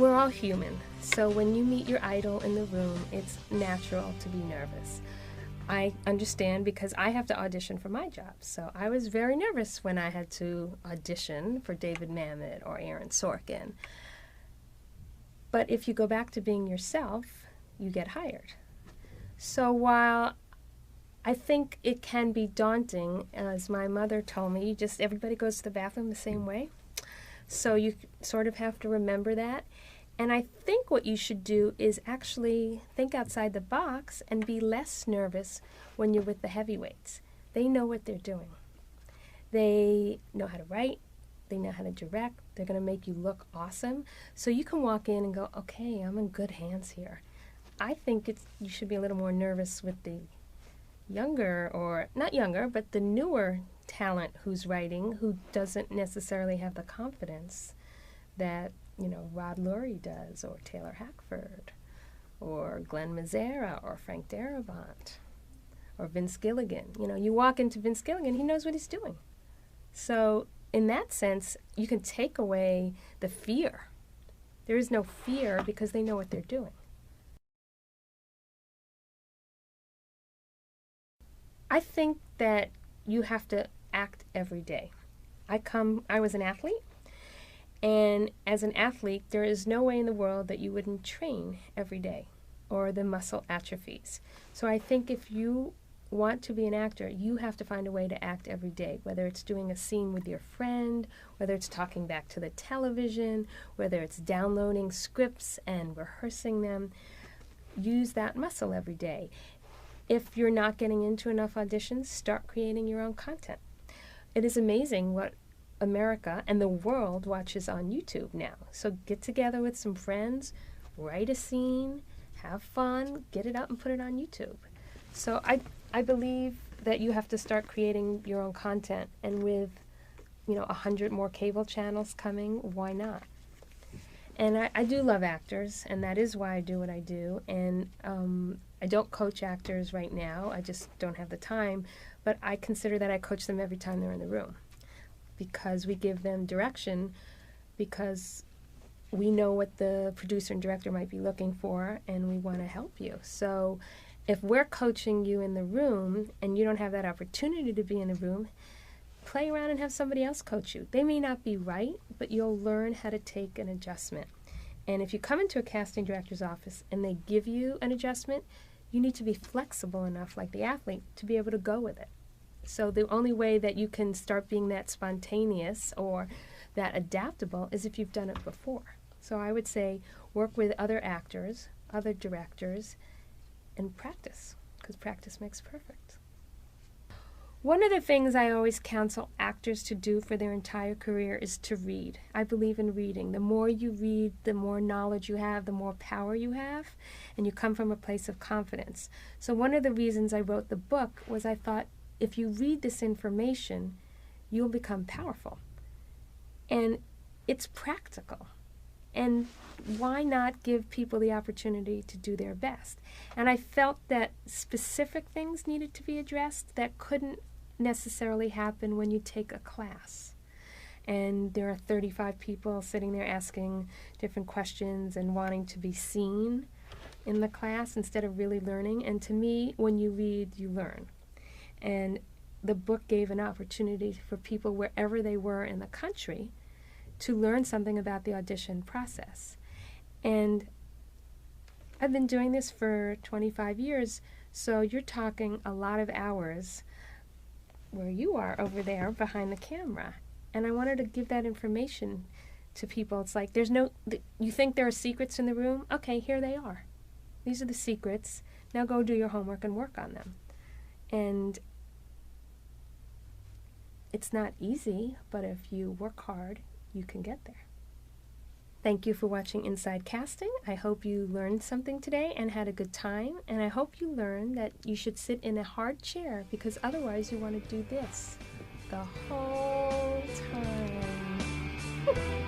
We're all human, so when you meet your idol in the room, it's natural to be nervous. I understand because I have to audition for my job, so I was very nervous when I had to audition for David Mamet or Aaron Sorkin. But if you go back to being yourself, you get hired. So while I think it can be daunting, as my mother told me, everybody goes to the bathroom the same way. So you sort of have to remember that. And I think what you should do is actually think outside the box and be less nervous when you're with the heavyweights. They know what they're doing. They know how to write. They know how to direct. They're going to make you look awesome. So you can walk in and go, okay, I'm in good hands here. I think you should be a little more nervous with the younger, or not younger, but the newer talent who's writing, who doesn't necessarily have the confidence that, Rod Lurie does, or Taylor Hackford, or Glenn Mazzara, or Frank Darabont, or Vince Gilligan. You walk into Vince Gilligan, he knows what he's doing. So in that sense, you can take away the fear. There is no fear because they know what they're doing. I think that you have to act every day. I was an athlete, and as an athlete, there is no way in the world that you wouldn't train every day, or the muscle atrophies. So I think if you want to be an actor, you have to find a way to act every day, whether it's doing a scene with your friend, whether it's talking back to the television, whether it's downloading scripts and rehearsing them. Use that muscle every day. If you're not getting into enough auditions, start creating your own content. It is amazing what America and the world watches on YouTube now. So get together with some friends, write a scene, have fun, get it up and put it on YouTube. So I believe that you have to start creating your own content, and with 100 more cable channels coming, why not? And I do love actors, and that is why I do what I do. And I don't coach actors right now. I just don't have the time. But I consider that I coach them every time they're in the room, because we give them direction, because we know what the producer and director might be looking for, and we want to help you. So if we're coaching you in the room and you don't have that opportunity to be in the room, play around and have somebody else coach you. They may not be right, but you'll learn how to take an adjustment. And if you come into a casting director's office and they give you an adjustment, you need to be flexible enough, like the athlete, to be able to go with it. So the only way that you can start being that spontaneous or that adaptable is if you've done it before. So I would say work with other actors, other directors, and practice, because practice makes perfect. One of the things I always counsel actors to do for their entire career is to read. I believe in reading. The more you read, the more knowledge you have, the more power you have, and you come from a place of confidence. So one of the reasons I wrote the book was I thought, if you read this information, you'll become powerful. And it's practical. And why not give people the opportunity to do their best? And I felt that specific things needed to be addressed that couldn't necessarily happen when you take a class. And there are 35 people sitting there asking different questions and wanting to be seen in the class instead of really learning. And to me, when you read, you learn. And the book gave an opportunity for people wherever they were in the country to learn something about the audition process. And I've been doing this for 25 years, so you're talking a lot of hours where you are over there behind the camera. And I wanted to give that information to people. It's like, you think there are secrets in the room? Okay, here they are. These are the secrets. Now go do your homework and work on them. And it's not easy, but if you work hard, you can get there. Thank you for watching Inside Casting. I hope you learned something today and had a good time. And I hope you learned that you should sit in a hard chair, because otherwise you want to do this the whole time.